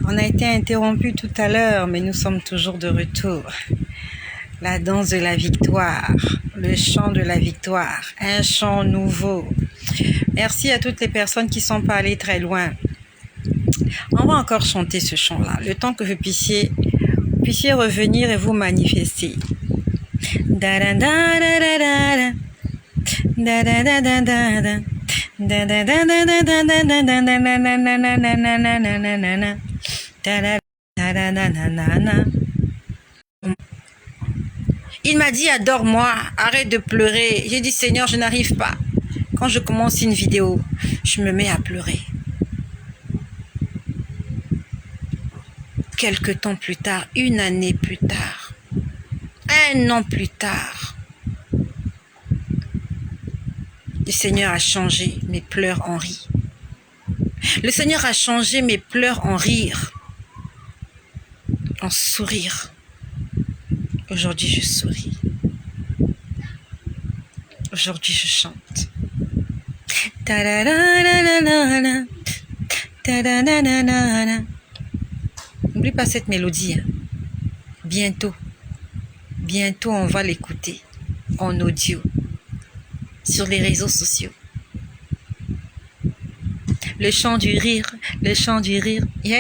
On a été interrompu tout à l'heure, mais nous sommes toujours de retour. La danse de la victoire, le chant de la victoire, un chant nouveau. Merci à toutes les personnes qui sont pas allées très loin. On va encore chanter ce chant-là, le temps que vous puissiez revenir et vous manifester. Il m'a dit adore-moi, arrête de pleurer. J'ai dit Seigneur, je n'arrive pas. Quand je commence une vidéo, je me mets à pleurer. Quelque temps plus tard, une année plus tard, un an plus tard, le Seigneur a changé mes pleurs en rire. Le Seigneur a changé mes pleurs en rire, en sourire. Aujourd'hui, je souris. Aujourd'hui, je chante. N'oublie pas cette mélodie. Hein. Bientôt, on va l'écouter en audio sur les réseaux sociaux. Le chant du rire, le chant du rire. Il y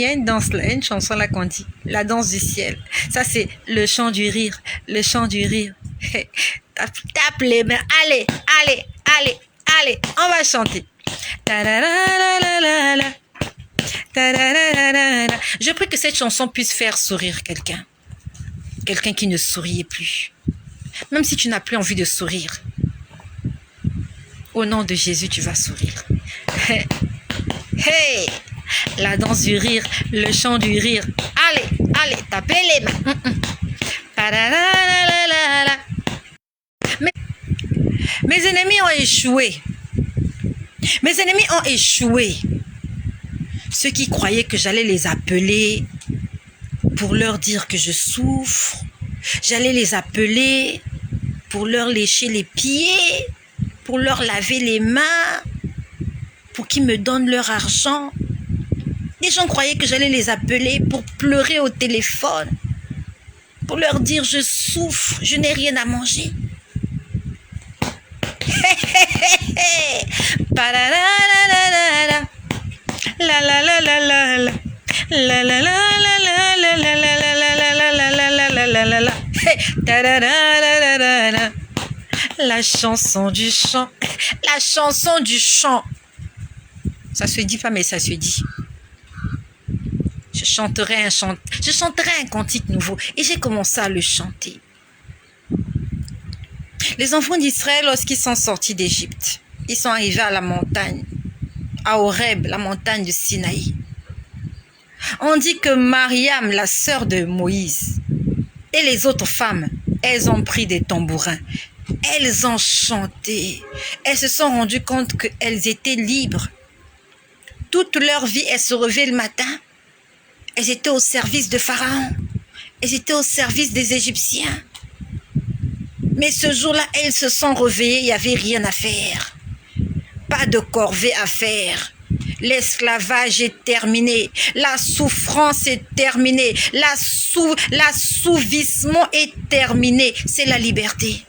a une danse là, une chanson là qu'on dit, la danse du ciel. Ça c'est le chant du rire, le chant du rire. Tape les mains, allez, on va chanter. Je prie que cette chanson puisse faire sourire quelqu'un qui ne souriait plus. Même si tu n'as plus envie de sourire, au nom de Jésus, tu vas sourire. Hey, la danse du rire, le chant du rire. Allez, tapez les mains. Mes ennemis ont échoué. Ceux qui croyaient que j'allais les appeler pour leur dire que je souffre. J'allais les appeler pour leur lécher les pieds, pour leur laver les mains, pour qu'ils me donnent leur argent. Les gens croyaient que j'allais les appeler pour pleurer au téléphone, pour leur dire je souffre, je n'ai rien à manger. La chanson du chant, la chanson du chant. Ça se dit pas, mais ça se dit. Je chanterai un cantique nouveau. Et j'ai commencé à le chanter. Les enfants d'Israël, lorsqu'ils sont sortis d'Égypte, ils sont arrivés à la montagne, à Horeb, la montagne de Sinaï. On dit que Mariam, la sœur de Moïse, et les autres femmes, elles ont pris des tambourins. Elles ont chanté. Elles se sont rendues compte qu'elles étaient libres. Toute leur vie, elles se réveillaient le matin. Elles étaient au service de Pharaon. Elles étaient au service des Égyptiens. Mais ce jour-là, elles se sont réveillées, il n'y avait rien à faire. Pas de corvée à faire. L'esclavage est terminé. La souffrance est terminée. L'assouvissement est terminé. C'est la liberté.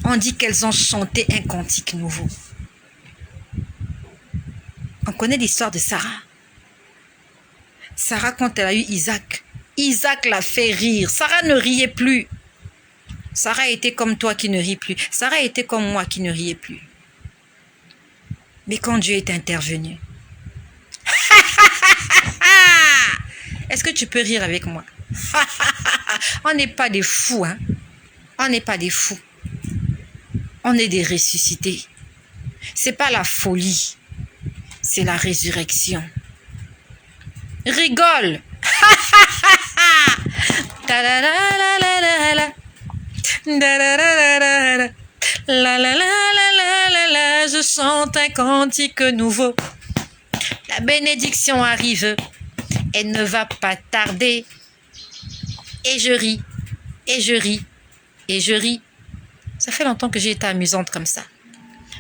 On dit qu'elles ont chanté un cantique nouveau. On connaît l'histoire de Sarah. Sarah, quand elle a eu Isaac, Isaac l'a fait rire. Sarah ne riait plus. Sarah était comme toi qui ne rit plus. Sarah était comme moi qui ne riait plus. Mais quand Dieu est intervenu, est-ce que tu peux rire avec moi? On n'est pas des fous, hein? On n'est pas des fous. On est des ressuscités. C'est pas la folie, c'est la résurrection. Rigole. Je chante un cantique nouveau. La bénédiction arrive. Elle ne va pas tarder. Et je ris. Et je ris. Et je ris. Ça fait longtemps que j'ai été amusante comme ça.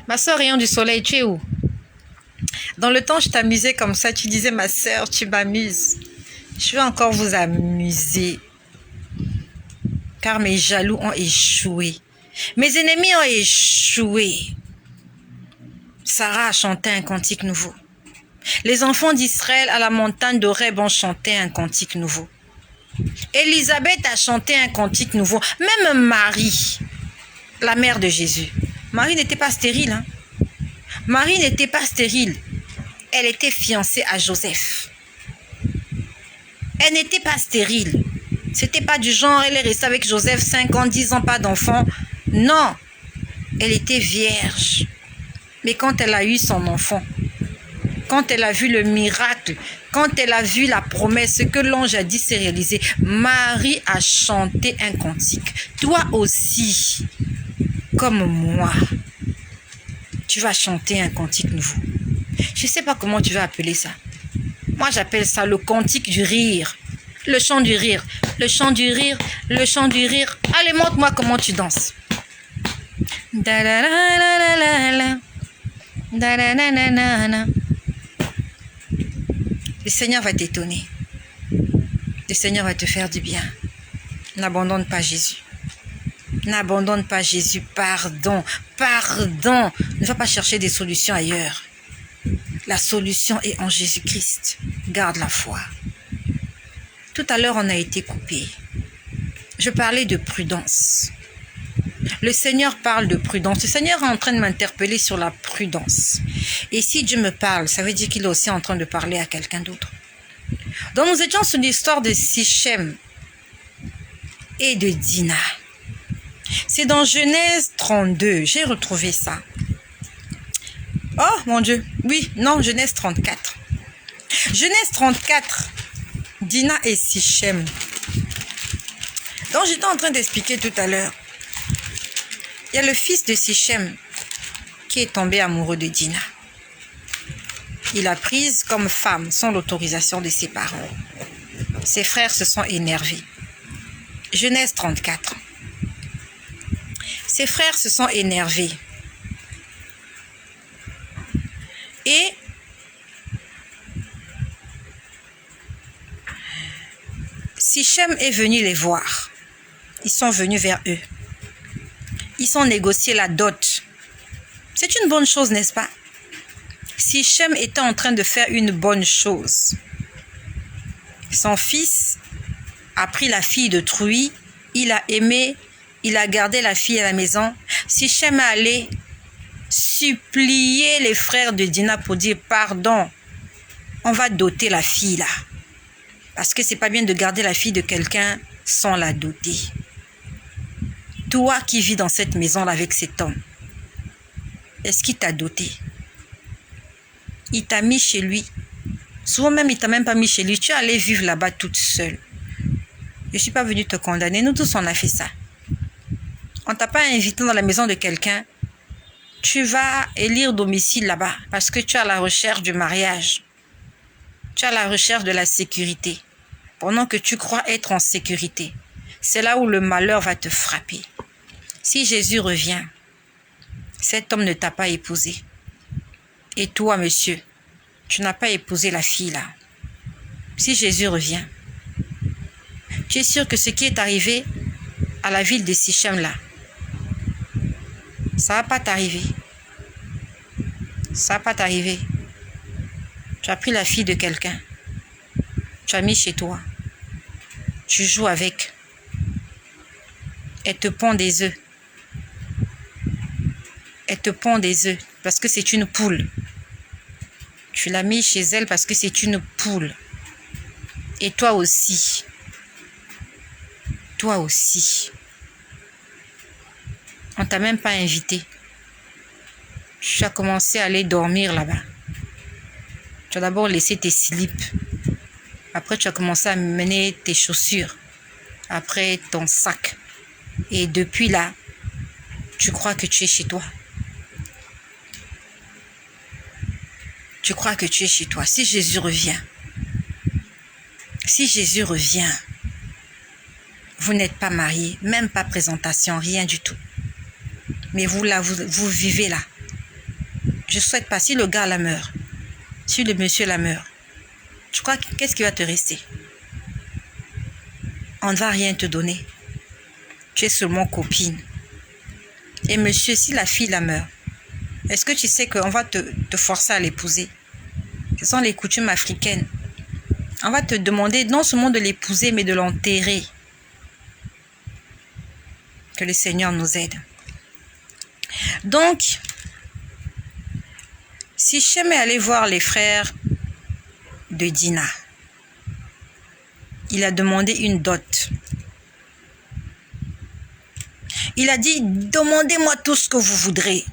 Ma soeur Rayon du Soleil, tu es où? Dans le temps, je t'amusais comme ça. Tu disais, ma sœur, tu m'amuses. Je vais encore vous amuser. Car mes jaloux ont échoué. Mes ennemis ont échoué. Sarah a chanté un cantique nouveau. Les enfants d'Israël à la montagne d'Horeb ont chanté un cantique nouveau. Élisabeth a chanté un cantique nouveau. Même Marie, la mère de Jésus. Marie n'était pas stérile. Hein? Marie n'était pas stérile. Elle était fiancée à Joseph. Elle n'était pas stérile. C'était pas du genre, elle est restée avec Joseph 5 ans, 10 ans, pas d'enfant. Non, elle était vierge. Mais quand elle a eu son enfant, quand elle a vu le miracle, quand elle a vu la promesse que l'ange a dit s'est réalisé, Marie a chanté un cantique. Toi aussi, comme moi, tu vas chanter un cantique nouveau. Je ne sais pas comment tu vas appeler ça. Moi, j'appelle ça le cantique du rire. Le chant du rire. Le chant du rire. Le chant du rire. Allez, montre-moi comment tu danses. Da la la la la la. Da la la la la la. Le Seigneur va t'étonner. Le Seigneur va te faire du bien. N'abandonne pas Jésus. N'abandonne pas Jésus. Pardon. Pardon. Ne va pas chercher des solutions ailleurs. La solution est en Jésus-Christ. Garde la foi. Tout à l'heure, on a été coupé. Je parlais de prudence. Le Seigneur parle de prudence. Le Seigneur est en train de m'interpeller sur la prudence. Et si Dieu me parle, ça veut dire qu'il est aussi en train de parler à quelqu'un d'autre. Donc nous étions sur l'histoire de Sichem et de Dina. C'est dans Genèse 32. J'ai retrouvé ça. Oh mon Dieu. Oui, non, Genèse 34. Genèse 34. Dina et Sichem. Donc j'étais en train d'expliquer tout à l'heure. Il y a le fils de Sichem qui est tombé amoureux de Dina. Il l'a prise comme femme sans l'autorisation de ses parents. Ses frères se sont énervés. Genèse 34. Ses frères se sont énervés. Et Sichem est venu les voir. Ils sont venus vers eux. Ils ont négocié la dot. C'est une bonne chose, n'est-ce pas? Sichem était en train de faire une bonne chose. Son fils a pris la fille de Truie, il a aimé, il a gardé la fille à la maison. Sichem est allé supplier les frères de Dina pour dire pardon. On va doter la fille là. Parce que c'est pas bien de garder la fille de quelqu'un sans la doter. Toi qui vis dans cette maison-là avec cet homme, est-ce qu'il t'a doté? Il t'a mis chez lui. Souvent même, il t'a même pas mis chez lui. Tu es allé vivre là-bas toute seule. Je ne suis pas venue te condamner. Nous tous, on a fait ça. On t'a pas invité dans la maison de quelqu'un. Tu vas élire domicile là-bas parce que tu es à la recherche du mariage. Tu es à la recherche de la sécurité. Pendant que tu crois être en sécurité, c'est là où le malheur va te frapper. Si Jésus revient, cet homme ne t'a pas épousé. Et toi, monsieur, tu n'as pas épousé la fille là. Si Jésus revient, tu es sûr que ce qui est arrivé à la ville de Sichem là, ça va pas t'arriver. Ça va pas t'arriver. Tu as pris la fille de quelqu'un. Tu as mis chez toi. Tu joues avec. Elle te pond des œufs. Elle te pond des œufs parce que c'est une poule. Tu l'as mis chez elle parce que c'est une poule. Et toi aussi. Toi aussi. On t'a même pas invité. Tu as commencé à aller dormir là-bas. Tu as d'abord laissé tes slips. Après, tu as commencé à mener tes chaussures. Après, ton sac. Et depuis là, tu crois que tu es chez toi. Tu crois que tu es chez toi. Si Jésus revient, vous n'êtes pas mariés, même pas présentation, rien du tout. Mais vous là, vous vivez là. Je souhaite pas, si le gars là meurt, si le monsieur la meurt, tu crois qu'est-ce qui va te rester? On ne va rien te donner. Tu es seulement copine. Et monsieur, si la fille la meurt, est-ce que tu sais qu'on va te forcer à l'épouser? Ce sont les coutumes africaines. On va te demander non seulement de l'épouser, mais de l'enterrer. Que le Seigneur nous aide. Donc, Sichem est allé voir les frères de Dina. Il a demandé une dot. Il a dit, demandez-moi tout ce que vous voudrez.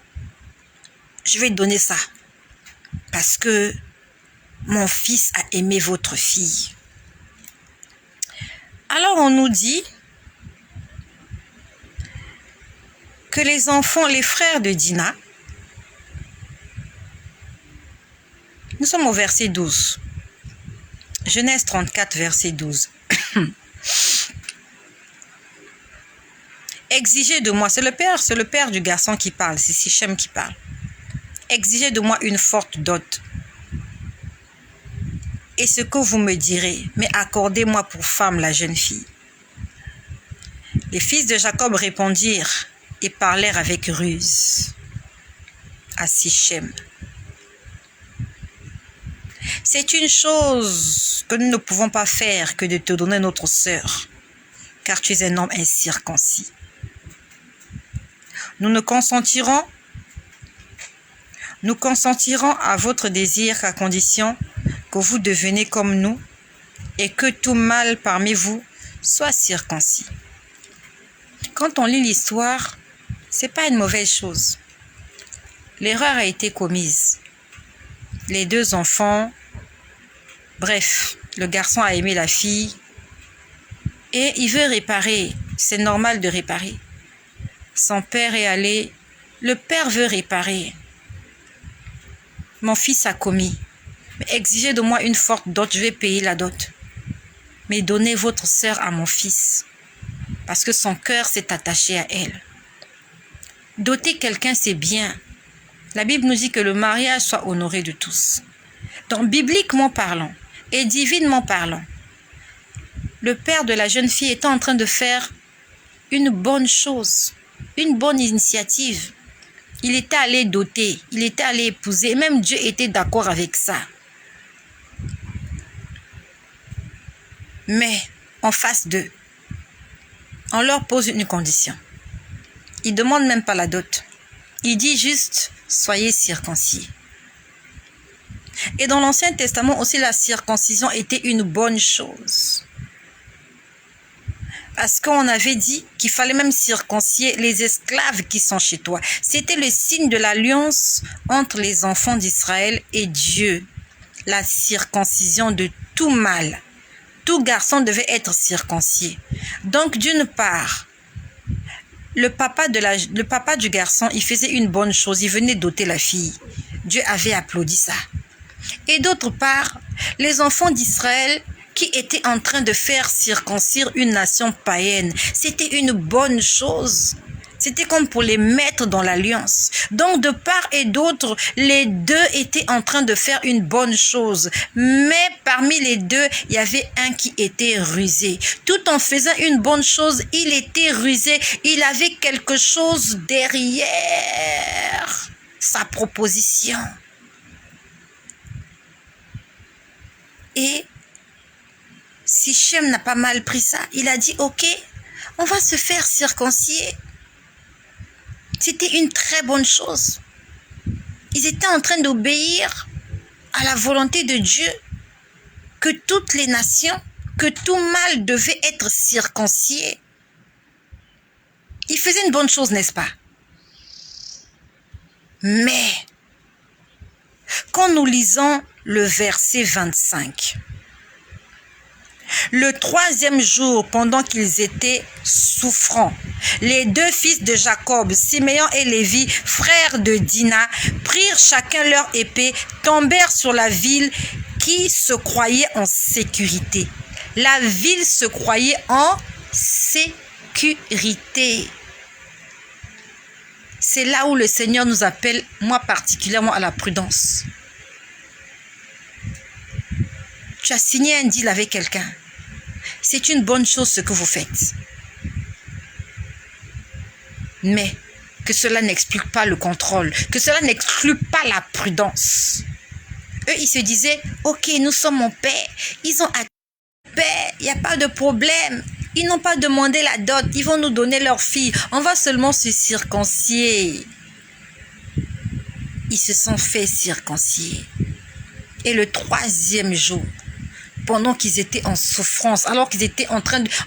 Je vais donner ça. Parce que mon fils a aimé votre fille. Alors on nous dit que les enfants, les frères de Dina, nous sommes au verset 12. Genèse 34, verset 12. Exigez de moi, c'est le père du garçon qui parle, c'est Sichem qui parle. Exigez de moi une forte dot. Et ce que vous me direz, mais accordez-moi pour femme la jeune fille. Les fils de Jacob répondirent et parlèrent avec ruse à Sichem. C'est une chose que nous ne pouvons pas faire que de te donner notre sœur, car tu es un homme incirconcis. Nous consentirons à votre désir qu'à condition que vous devenez comme nous et que tout mâle parmi vous soit circoncis. Quand on lit l'histoire, c'est pas une mauvaise chose. L'erreur a été commise. Les deux enfants, bref, le garçon a aimé la fille et il veut réparer. C'est normal de réparer. Son père est allé, le père veut réparer. Mon fils a commis. Mais exigez de moi une forte dot, je vais payer la dot. Mais donnez votre sœur à mon fils. Parce que son cœur s'est attaché à elle. Doter quelqu'un, c'est bien. La Bible nous dit que le mariage soit honoré de tous. Donc, bibliquement parlant et divinement parlant, le père de la jeune fille était en train de faire une bonne chose, une bonne initiative. Il était allé doter, il était allé épouser, et même Dieu était d'accord avec ça. Mais en face d'eux, on leur pose une condition. Il ne demande même pas la dot. Il dit juste, soyez circoncis. Et dans l'Ancien Testament aussi, la circoncision était une bonne chose. Parce qu'on avait dit qu'il fallait même circoncier les esclaves qui sont chez toi. C'était le signe de l'alliance entre les enfants d'Israël et Dieu. La circoncision de tout mâle. Tout garçon devait être circoncis. Donc, d'une part, le papa du garçon, il faisait une bonne chose. Il venait doter la fille. Dieu avait applaudi ça. Et d'autre part, les enfants d'Israël qui étaient en train de faire circoncire une nation païenne, c'était une bonne chose. C'était comme pour les mettre dans l'alliance. Donc, de part et d'autre, les deux étaient en train de faire une bonne chose. Mais parmi les deux, il y avait un qui était rusé. Tout en faisant une bonne chose, il était rusé. Il avait quelque chose derrière sa proposition. Et Sichem n'a pas mal pris ça. Il a dit, ok, on va se faire circoncier. C'était une très bonne chose. Ils étaient en train d'obéir à la volonté de Dieu, que toutes les nations, que tout mâle devait être circoncis. Ils faisaient une bonne chose, n'est-ce pas? Mais, quand nous lisons le verset 25, le troisième jour, pendant qu'ils étaient souffrants, les deux fils de Jacob, Siméon et Lévi, frères de Dina, prirent chacun leur épée, tombèrent sur la ville qui se croyait en sécurité. La ville se croyait en sécurité. C'est là où le Seigneur nous appelle, moi particulièrement, à la prudence. Tu as signé un deal avec quelqu'un. C'est une bonne chose ce que vous faites. Mais que cela n'explique pas le contrôle, que cela n'exclut pas la prudence. Eux, ils se disaient, ok, nous sommes en paix. Ils ont paix, il n'y a pas de problème. Ils n'ont pas demandé la dot, ils vont nous donner leur fille. On va seulement se circoncier. Ils se sont fait circoncier. Et le 3e jour, pendant qu'ils étaient en souffrance, alors qu'ils étaient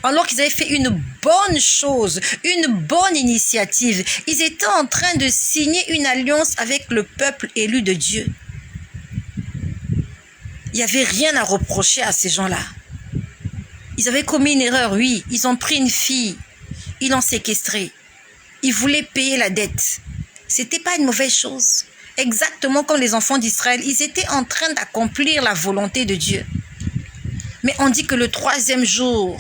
alors qu'ils avaient fait une bonne chose, une bonne initiative, ils étaient en train de signer une alliance avec le peuple élu de Dieu. Il n'y avait rien à reprocher à ces gens-là. Ils avaient commis une erreur, oui. Ils ont pris une fille. Ils l'ont séquestrée. Ils voulaient payer la dette. C'était pas une mauvaise chose. Exactement comme les enfants d'Israël, ils étaient en train d'accomplir la volonté de Dieu. Mais on dit que le 3e jour,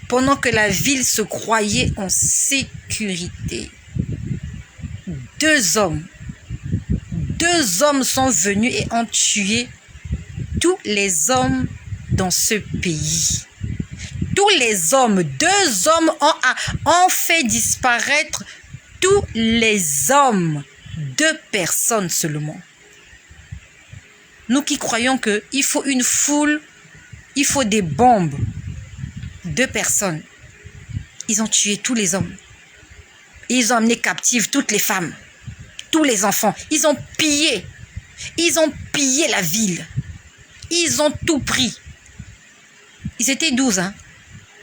pendant que la ville se croyait en sécurité, deux hommes sont venus et ont tué tous les hommes dans ce pays. Tous les hommes, 2 hommes ont fait disparaître tous les hommes, 2 personnes seulement. Nous qui croyons qu'il faut une foule, il faut des bombes, 2 personnes. Ils ont tué tous les hommes. Ils ont amené captives toutes les femmes, tous les enfants. Ils ont pillé la ville. Ils ont tout pris. Ils étaient 12, hein.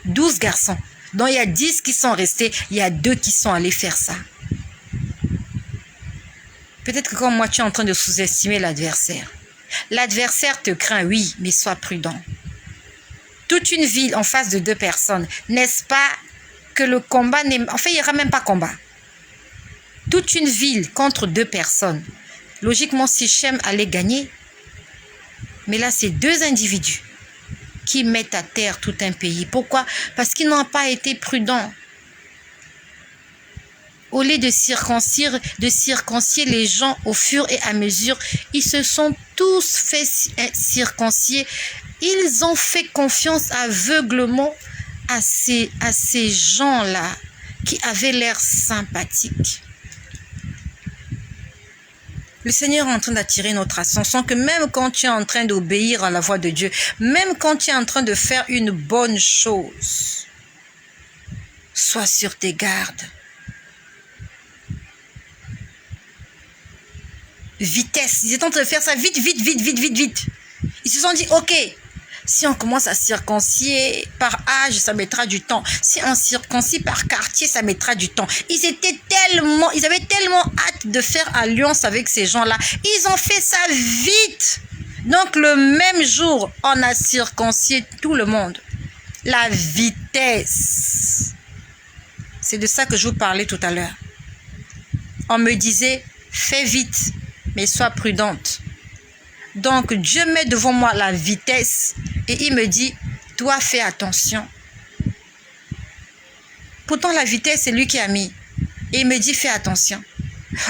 12 garçons. Donc, il y a 10 qui sont restés. Il y a 2 qui sont allés faire ça. Peut-être que comme moi, tu es en train de sous-estimer l'adversaire. L'adversaire te craint, oui, mais sois prudent. Toute une ville en face de 2 personnes. N'est-ce pas que le combat n'est... En fait, il n'y aura même pas combat. Toute une ville contre 2 personnes. Logiquement, Sichem allait gagner. Mais là, c'est 2 individus qui mettent à terre tout un pays. Pourquoi? Parce qu'ils n'ont pas été prudents. Au lieu de circoncier les gens au fur et à mesure, ils se sont tous fait circoncier. Ils ont fait confiance aveuglement à ces gens-là qui avaient l'air sympathiques. Le Seigneur est en train d'attirer notre attention que même quand tu es en train d'obéir à la voix de Dieu, même quand tu es en train de faire une bonne chose, sois sur tes gardes. Vitesse. Ils étaient en train de faire ça vite. Ils se sont dit, ok, si on commence à circoncier par âge, ça mettra du temps. Si on circoncie par quartier, ça mettra du temps. Ils avaient tellement hâte de faire alliance avec ces gens-là. Ils ont fait ça vite. Donc, le même jour, on a circoncié tout le monde. La vitesse. C'est de ça que je vous parlais tout à l'heure. On me disait, fais vite, mais sois prudente. Donc, Dieu met devant moi la vitesse et il me dit, toi, fais attention. Pourtant, la vitesse, c'est lui qui a mis. Et il me dit, fais attention.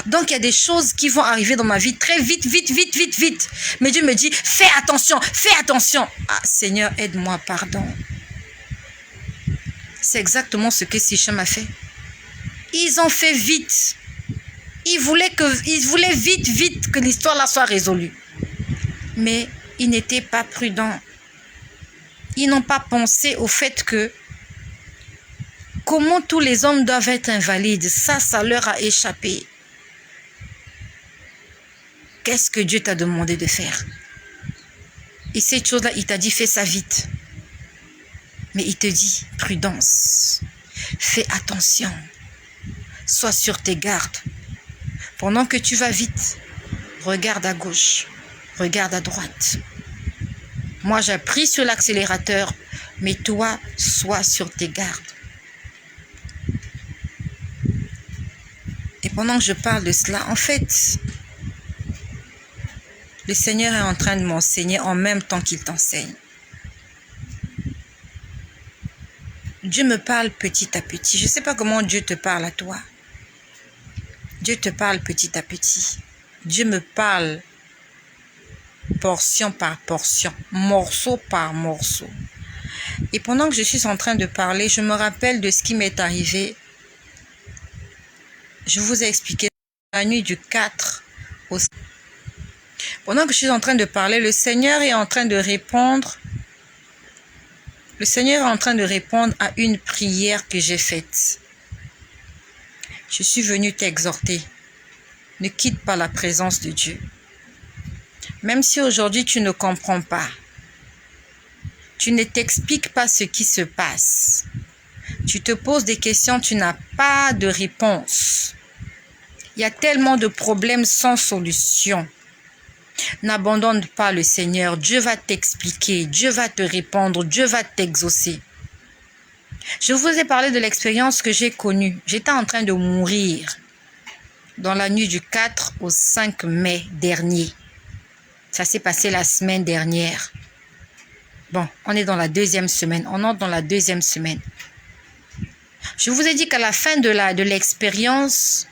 Donc, il y a des choses qui vont arriver dans ma vie très vite. Mais Dieu me dit, fais attention. Ah, Seigneur, aide-moi, pardon. C'est exactement ce que Sichem a fait. Ils ont fait vite. Ils voulaient vite que l'histoire là soit résolue. Mais ils n'étaient pas prudents. Ils n'ont pas pensé au fait que comment tous les hommes doivent être invalides. Ça leur a échappé. Qu'est-ce que Dieu t'a demandé de faire? Et cette chose-là, il t'a dit, fais ça vite. Mais il te dit, prudence. Fais attention. Sois sur tes gardes. Pendant que tu vas vite, regarde à gauche, regarde à droite. Moi, j'appuie sur l'accélérateur, mais toi, sois sur tes gardes. Et pendant que je parle de cela, en fait, le Seigneur est en train de m'enseigner en même temps qu'il t'enseigne. Dieu me parle petit à petit. Je ne sais pas comment Dieu te parle à toi. Dieu te parle petit à petit. Dieu me parle portion par portion, morceau par morceau. Et pendant que je suis en train de parler, je me rappelle de ce qui m'est arrivé. Je vous ai expliqué la nuit du 4 au... Pendant que je suis en train de parler, le Seigneur est en train de répondre. Le Seigneur est en train de répondre à une prière que j'ai faite. Je suis venu t'exhorter. Ne quitte pas la présence de Dieu. Même si aujourd'hui tu ne comprends pas, tu ne t'expliques pas ce qui se passe, tu te poses des questions, tu n'as pas de réponse. Il y a tellement de problèmes sans solution. N'abandonne pas le Seigneur. Dieu va t'expliquer, Dieu va te répondre, Dieu va t'exaucer. Je vous ai parlé de l'expérience que j'ai connue. J'étais en train de mourir dans la nuit du 4 au 5 mai dernier. Ça s'est passé la semaine dernière. Bon, on est dans la deuxième semaine. On entre dans la deuxième semaine. Je vous ai dit qu'à la fin de l'expérience,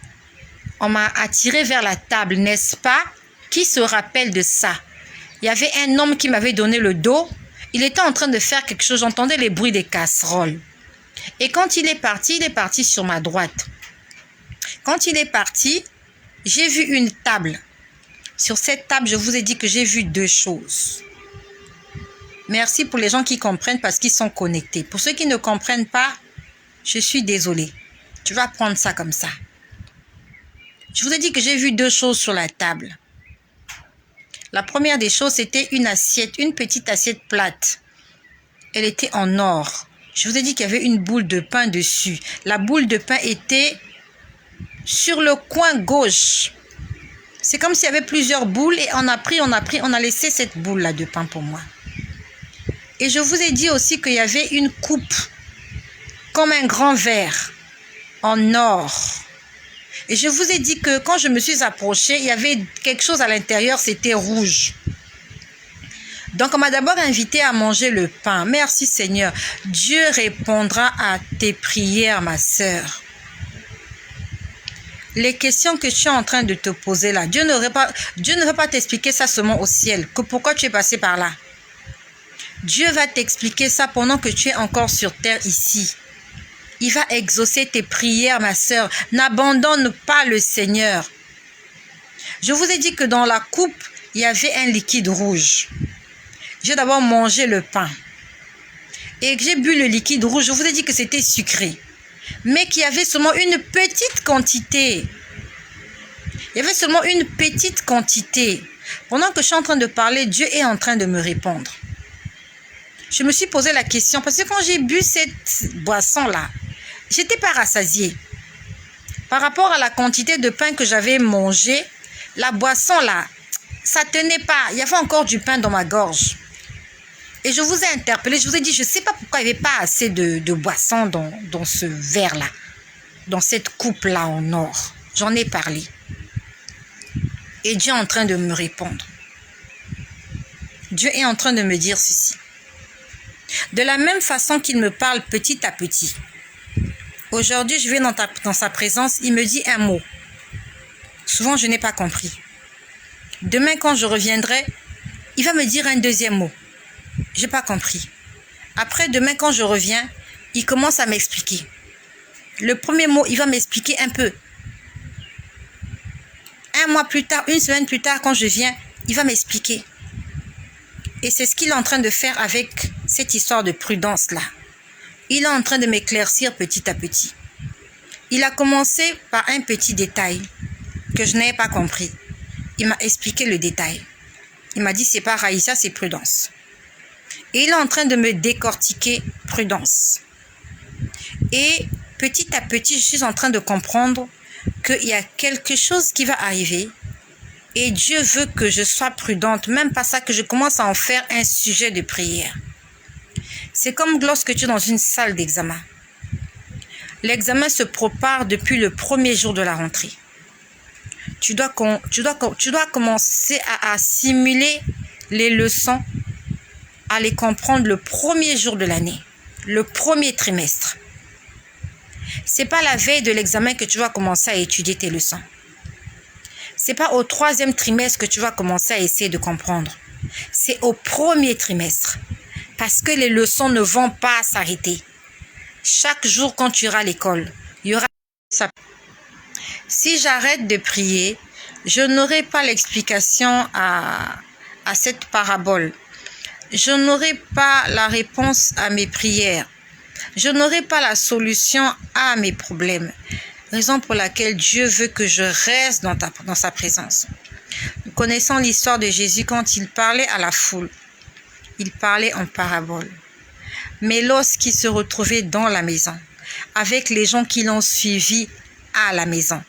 on m'a attiré vers la table, n'est-ce pas? Qui se rappelle de ça? Il y avait un homme qui m'avait donné le dos. Il était en train de faire quelque chose. J'entendais les bruits des casseroles. Et quand il est parti sur ma droite. Quand il est parti, j'ai vu une table. Sur cette table, je vous ai dit que j'ai vu deux choses. Merci pour les gens qui comprennent parce qu'ils sont connectés. Pour ceux qui ne comprennent pas, je suis désolée. Tu vas prendre ça comme ça. Je vous ai dit que j'ai vu deux choses sur la table. La première des choses, c'était une assiette, une petite assiette plate. Elle était en or. Je vous ai dit qu'il y avait une boule de pain dessus. La boule de pain était sur le coin gauche. C'est comme s'il y avait plusieurs boules et on a laissé cette boule-là de pain pour moi. Et je vous ai dit aussi qu'il y avait une coupe, comme un grand verre, en or. Et je vous ai dit que quand je me suis approchée, il y avait quelque chose à l'intérieur, c'était rouge. Donc, on m'a d'abord invité à manger le pain. Merci Seigneur. Dieu répondra à tes prières, ma sœur. Les questions que tu es en train de te poser là, Dieu ne va pas t'expliquer ça seulement au ciel, que pourquoi tu es passé par là. Dieu va t'expliquer ça pendant que tu es encore sur terre ici. Il va exaucer tes prières, ma sœur. N'abandonne pas le Seigneur. Je vous ai dit que dans la coupe, il y avait un liquide rouge. J'ai d'abord mangé le pain. Et j'ai bu le liquide rouge. Je vous ai dit que c'était sucré. Mais qu'il y avait seulement une petite quantité. Il y avait seulement une petite quantité. Pendant que je suis en train de parler, Dieu est en train de me répondre. Je me suis posé la question, parce que quand j'ai bu cette boisson-là, je n'étais pas rassasiée. Par rapport à la quantité de pain que j'avais mangé, la boisson-là, ça ne tenait pas. Il y avait encore du pain dans ma gorge. Et je vous ai interpellé, je vous ai dit, je ne sais pas pourquoi il n'y avait pas assez de boisson dans ce verre-là, dans cette coupe-là en or. J'en ai parlé. Et Dieu est en train de me répondre. Dieu est en train de me dire ceci. De la même façon qu'il me parle petit à petit. Aujourd'hui, je vais dans sa présence, il me dit un mot. Souvent, je n'ai pas compris. Demain, quand je reviendrai, il va me dire un deuxième mot. Je n'ai pas compris. Après, demain, quand je reviens, il commence à m'expliquer. Le premier mot, il va m'expliquer un peu. Un mois plus tard, une semaine plus tard, quand je viens, il va m'expliquer. Et c'est ce qu'il est en train de faire avec cette histoire de prudence-là. Il est en train de m'éclaircir petit à petit. Il a commencé par un petit détail que je n'avais pas compris. Il m'a expliqué le détail. Il m'a dit, c'est pas Raïssa, c'est prudence. Et il est en train de me décortiquer prudence. Et petit à petit, je suis en train de comprendre qu'il y a quelque chose qui va arriver. Et Dieu veut que je sois prudente, même pas ça, que je commence à en faire un sujet de prière. C'est comme lorsque tu es dans une salle d'examen. L'examen se prépare depuis le premier jour de la rentrée. Tu dois commencer à assimiler les leçons, à les comprendre le premier jour de l'année, le premier trimestre. C'est pas la veille de l'examen que tu vas commencer à étudier tes leçons. C'est pas au troisième trimestre que tu vas commencer à essayer de comprendre. c'est au premier trimestre. Parce que les leçons ne vont pas s'arrêter. Chaque jour quand tu iras à l'école, il y aura ça. Si j'arrête de prier, je n'aurai pas l'explication à cette parabole. Je n'aurai pas la réponse à mes prières. Je n'aurai pas la solution à mes problèmes. Raison pour laquelle Dieu veut que je reste dans sa présence. Nous connaissons l'histoire de Jésus quand il parlait à la foule. Il parlait en parabole. Mais lorsqu'il se retrouvait dans la maison, avec les gens qui l'ont suivi à la maison,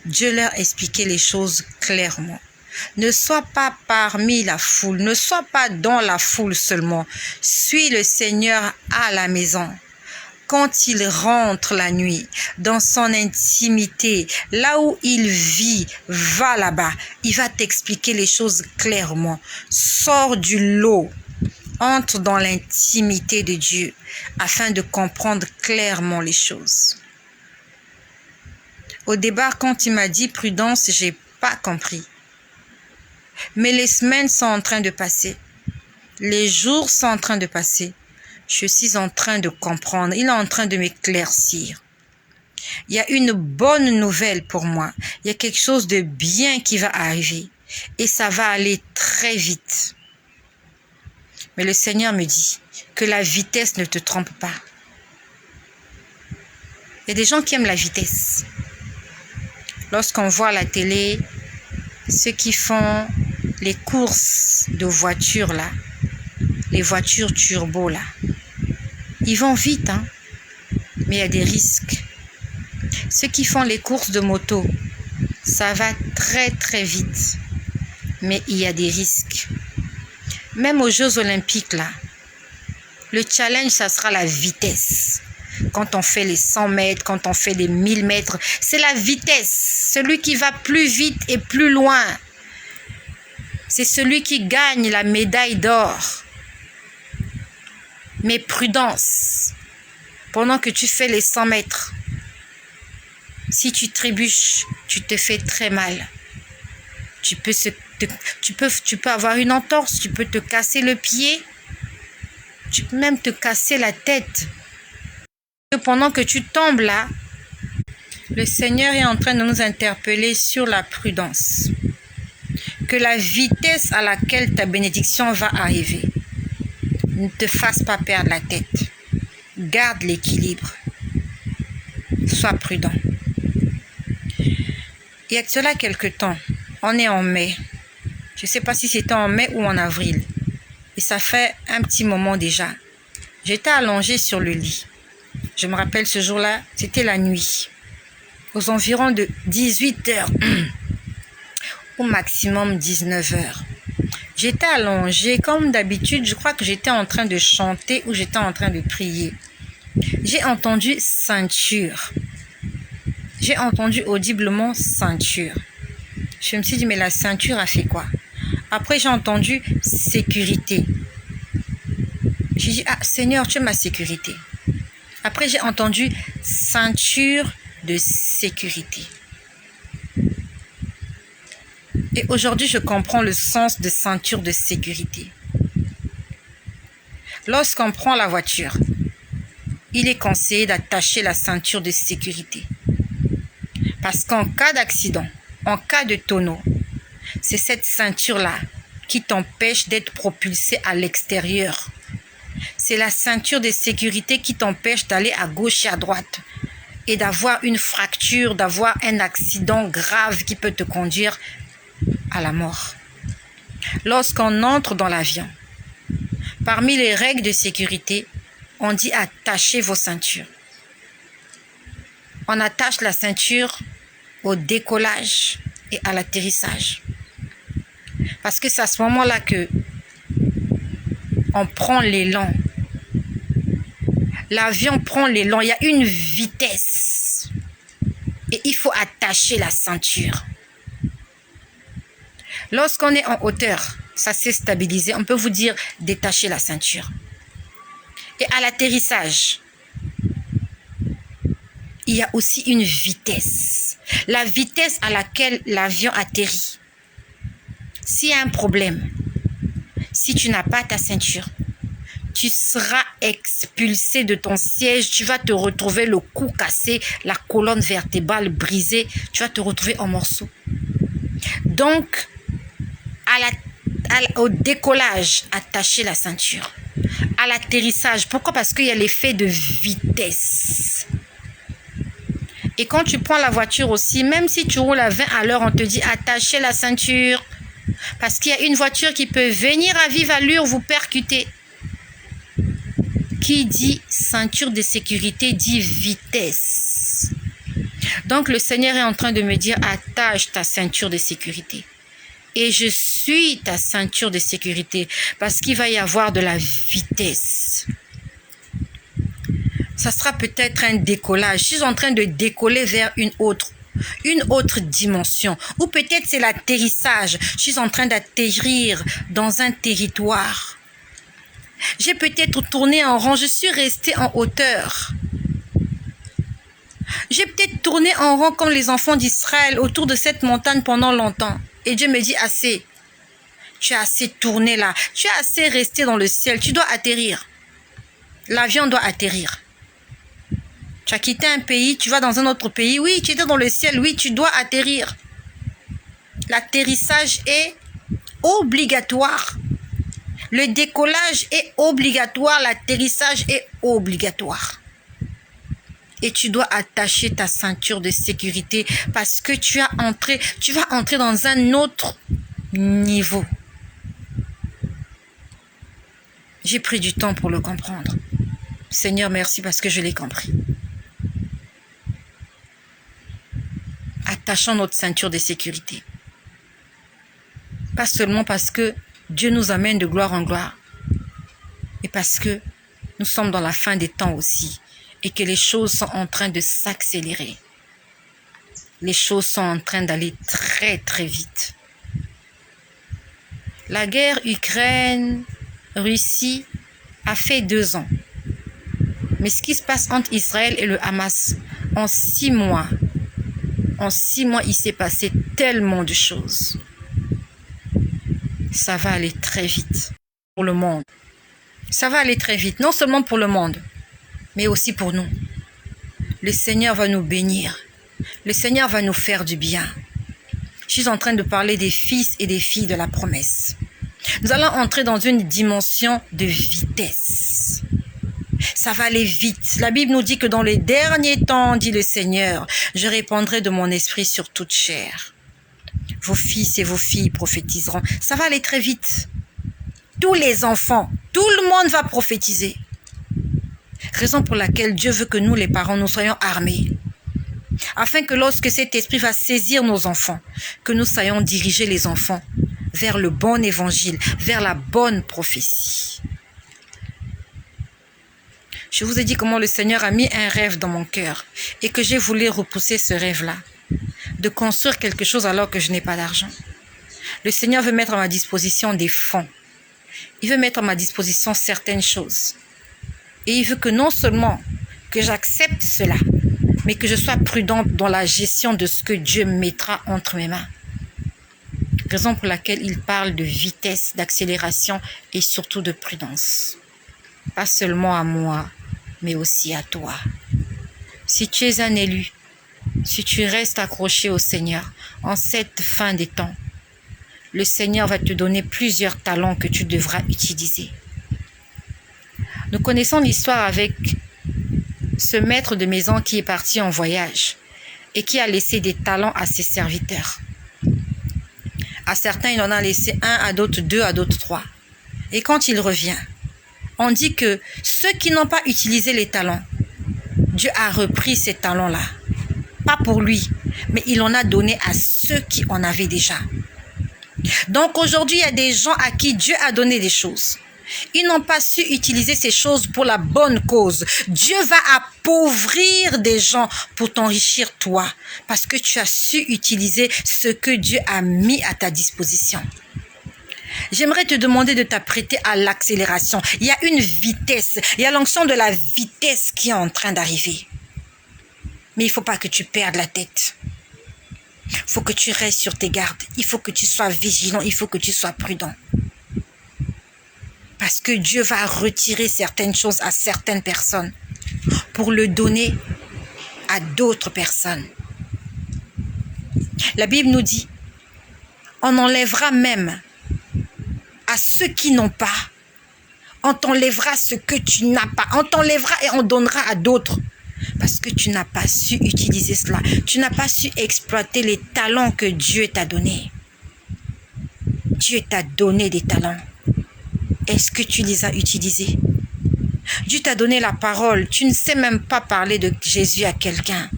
Dieu leur expliquait les choses clairement. Ne sois pas parmi la foule, ne sois pas dans la foule seulement. Suis le Seigneur à la maison. Quand il rentre la nuit, dans son intimité, là où il vit, va là-bas. Il va t'expliquer les choses clairement. Sors du lot, entre dans l'intimité de Dieu, afin de comprendre clairement les choses. Au départ, quand il m'a dit prudence, j'ai pas compris. Mais les semaines sont en train de passer. Les jours sont en train de passer. Je suis en train de comprendre. Il est en train de m'éclaircir. Il y a une bonne nouvelle pour moi. Il y a quelque chose de bien qui va arriver. Et ça va aller très vite. Mais le Seigneur me dit que la vitesse ne te trompe pas. Il y a des gens qui aiment la vitesse. Lorsqu'on voit à la télé, ceux qui font les courses de voitures là, les voitures turbo là, ils vont vite, hein, mais il y a des risques. Ceux qui font les courses de moto, ça va très très vite, mais il y a des risques. Même aux Jeux Olympiques là, le challenge, ça sera la vitesse. Quand on fait les 100 mètres, quand on fait les 1000 mètres, c'est la vitesse. Celui qui va plus vite et plus loin, c'est celui qui gagne la médaille d'or. Mais prudence, pendant que tu fais les 100 mètres, si tu trébuches, tu te fais très mal. Tu peux avoir une entorse, tu peux te casser le pied, tu peux même te casser la tête. Pendant que tu tombes là, le Seigneur est en train de nous interpeller sur la prudence. Que la vitesse à laquelle ta bénédiction va arriver ne te fasse pas perdre la tête. Garde l'équilibre. Sois prudent. Il y a de cela quelque temps, on est en mai. Je ne sais pas si c'était en mai ou en avril. Et ça fait un petit moment déjà. J'étais allongée sur le lit. Je me rappelle ce jour-là, c'était la nuit. Aux environs de 18 heures. Au maximum 19 heures. J'étais allongée comme d'habitude. Je crois que j'étais en train de chanter ou j'étais en train de prier. J'ai entendu ceinture. J'ai entendu audiblement ceinture. Je me suis dit, mais la ceinture a fait quoi? Après, j'ai entendu sécurité. J'ai dit, ah Seigneur, tu es ma sécurité. Après, j'ai entendu ceinture de sécurité. Et aujourd'hui, je comprends le sens de ceinture de sécurité. Lorsqu'on prend la voiture, il est conseillé d'attacher la ceinture de sécurité. Parce qu'en cas d'accident, en cas de tonneau, c'est cette ceinture-là qui t'empêche d'être propulsé à l'extérieur. C'est la ceinture de sécurité qui t'empêche d'aller à gauche et à droite et d'avoir une fracture, d'avoir un accident grave qui peut te conduire à la mort. Lorsqu'on entre dans l'avion, parmi les règles de sécurité, on dit attachez vos ceintures. On attache la ceinture au décollage et à l'atterrissage. Parce que c'est à ce moment-là que on prend l'élan. L'avion prend l'élan. Il y a une vitesse. Et il faut attacher la ceinture. Lorsqu'on est en hauteur, ça s'est stabilisé. On peut vous dire détacher la ceinture. Et à l'atterrissage, il y a aussi une vitesse. La vitesse à laquelle l'avion atterrit. S'il y a un problème, si tu n'as pas ta ceinture, tu seras expulsé de ton siège, tu vas te retrouver le cou cassé, la colonne vertébrale brisée, tu vas te retrouver en morceaux. Donc, au décollage, attachez la ceinture. À l'atterrissage, pourquoi? Parce qu'il y a l'effet de vitesse. Et quand tu prends la voiture aussi, même si tu roules à 20 à l'heure, on te dit attachez la ceinture. Parce qu'il y a une voiture qui peut venir à vive allure vous percuter. Qui dit ceinture de sécurité dit vitesse. Donc le Seigneur est en train de me dire attache ta ceinture de sécurité. Et je suis ta ceinture de sécurité parce qu'il va y avoir de la vitesse. Ça sera peut-être un décollage. Je suis en train de décoller vers une autre dimension. Ou peut-être c'est l'atterrissage. Je suis en train d'atterrir dans un territoire. J'ai peut-être tourné en rond. Je suis resté en hauteur. J'ai peut-être tourné en rond comme les enfants d'Israël autour de cette montagne pendant longtemps. Et Dieu me dit assez. Tu as assez tourné là. Tu as assez resté dans le ciel. Tu dois atterrir. L'avion doit atterrir. Tu as quitté un pays, tu vas dans un autre pays. Oui, tu étais dans le ciel. Oui, tu dois atterrir. L'atterrissage est obligatoire. Le décollage est obligatoire. L'atterrissage est obligatoire. Et tu dois attacher ta ceinture de sécurité parce que tu vas entrer dans un autre niveau. J'ai pris du temps pour le comprendre. Seigneur, merci parce que je l'ai compris. Attachons notre ceinture de sécurité. Pas seulement parce que Dieu nous amène de gloire en gloire, mais parce que nous sommes dans la fin des temps aussi et que les choses sont en train de s'accélérer. Les choses sont en train d'aller très très vite. La guerre Ukraine-Russie a fait 2 ans. Mais ce qui se passe entre Israël et le Hamas, en 6 mois, il s'est passé tellement de choses. Ça va aller très vite pour le monde. Ça va aller très vite, non seulement pour le monde, mais aussi pour nous. Le Seigneur va nous bénir. Le Seigneur va nous faire du bien. Je suis en train de parler des fils et des filles de la promesse. Nous allons entrer dans une dimension de vitesse. Ça va aller vite. La Bible nous dit que dans les derniers temps, dit le Seigneur, je répandrai de mon esprit sur toute chair. Vos fils et vos filles prophétiseront. Ça va aller très vite. Tous les enfants, tout le monde va prophétiser. Raison pour laquelle Dieu veut que nous, les parents, nous soyons armés. Afin que lorsque cet esprit va saisir nos enfants, que nous soyons diriger les enfants vers le bon évangile, vers la bonne prophétie. Je vous ai dit comment le Seigneur a mis un rêve dans mon cœur et que j'ai voulu repousser ce rêve-là, de construire quelque chose alors que je n'ai pas d'argent. Le Seigneur veut mettre à ma disposition des fonds. Il veut mettre à ma disposition certaines choses. Et il veut que non seulement que j'accepte cela, mais que je sois prudente dans la gestion de ce que Dieu mettra entre mes mains. Raison pour laquelle il parle de vitesse, d'accélération et surtout de prudence. Pas seulement à moi, mais aussi à toi. Si tu es un élu, si tu restes accroché au Seigneur en cette fin des temps, le Seigneur va te donner plusieurs talents que tu devras utiliser. Nous connaissons l'histoire avec ce maître de maison qui est parti en voyage et qui a laissé des talents à ses serviteurs. À certains, il en a laissé 1, à d'autres 2, à d'autres 3. Et quand il revient, on dit que ceux qui n'ont pas utilisé les talents, Dieu a repris ces talents-là. Pas pour lui, mais il en a donné à ceux qui en avaient déjà. Donc aujourd'hui, il y a des gens à qui Dieu a donné des choses. Ils n'ont pas su utiliser ces choses pour la bonne cause. Dieu va appauvrir des gens pour t'enrichir toi, parce que tu as su utiliser ce que Dieu a mis à ta disposition. J'aimerais te demander de t'apprêter à l'accélération. Il y a une vitesse, il y a l'onction de la vitesse qui est en train d'arriver. Mais il ne faut pas que tu perdes la tête. Il faut que tu restes sur tes gardes. Il faut que tu sois vigilant, il faut que tu sois prudent. Parce que Dieu va retirer certaines choses à certaines personnes pour le donner à d'autres personnes. La Bible nous dit, on enlèvera même à ceux qui n'ont pas. On t'enlèvera ce que tu n'as pas. On t'enlèvera et on donnera à d'autres. Parce que tu n'as pas su utiliser cela. Tu n'as pas su exploiter les talents que Dieu t'a donnés. Dieu t'a donné des talents. Est-ce que tu les as utilisés? Dieu t'a donné la parole. Tu ne sais même pas parler de Jésus à quelqu'un.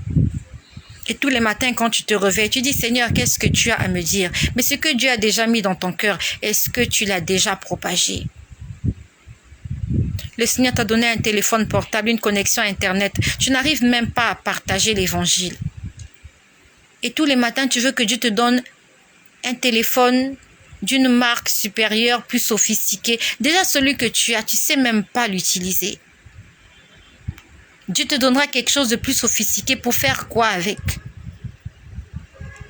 Et tous les matins, quand tu te réveilles, tu dis, Seigneur, qu'est-ce que tu as à me dire? Mais ce que Dieu a déjà mis dans ton cœur, est-ce que tu l'as déjà propagé? Le Seigneur t'a donné un téléphone portable, une connexion Internet. Tu n'arrives même pas à partager l'évangile. Et tous les matins, tu veux que Dieu te donne un téléphone d'une marque supérieure, plus sophistiquée. Déjà, celui que tu as, tu ne sais même pas l'utiliser. Dieu te donnera quelque chose de plus sophistiqué pour faire quoi avec?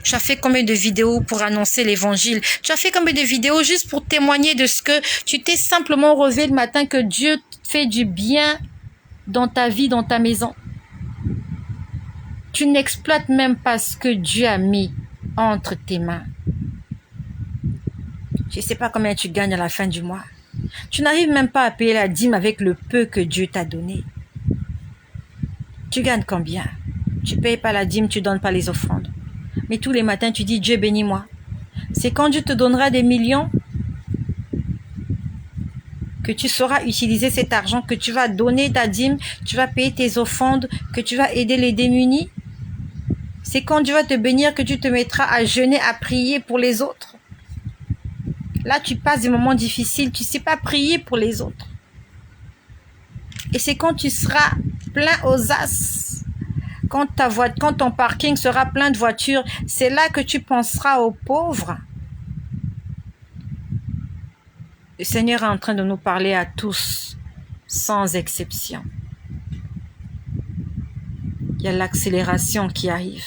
Tu as fait combien de vidéos pour annoncer l'évangile? Tu as fait combien de vidéos juste pour témoigner de ce que tu t'es simplement réveillé le matin, que Dieu fait du bien dans ta vie, dans ta maison? Tu n'exploites même pas ce que Dieu a mis entre tes mains. Je ne sais pas combien tu gagnes à la fin du mois. Tu n'arrives même pas à payer la dîme avec le peu que Dieu t'a donné. Tu gagnes combien? Tu ne payes pas la dîme, tu ne donnes pas les offrandes. Mais tous les matins, tu dis, Dieu bénis-moi. C'est quand Dieu te donnera des millions que tu sauras utiliser cet argent, que tu vas donner ta dîme, tu vas payer tes offrandes, que tu vas aider les démunis. C'est quand Dieu va te bénir que tu te mettras à jeûner, à prier pour les autres. Là, tu passes des moments difficiles, tu ne sais pas prier pour les autres. Et c'est quand tu seras plein aux as, quand ton parking sera plein de voitures, c'est là que tu penseras aux pauvres. Le Seigneur est en train de nous parler à tous, sans exception. Il y a l'accélération qui arrive.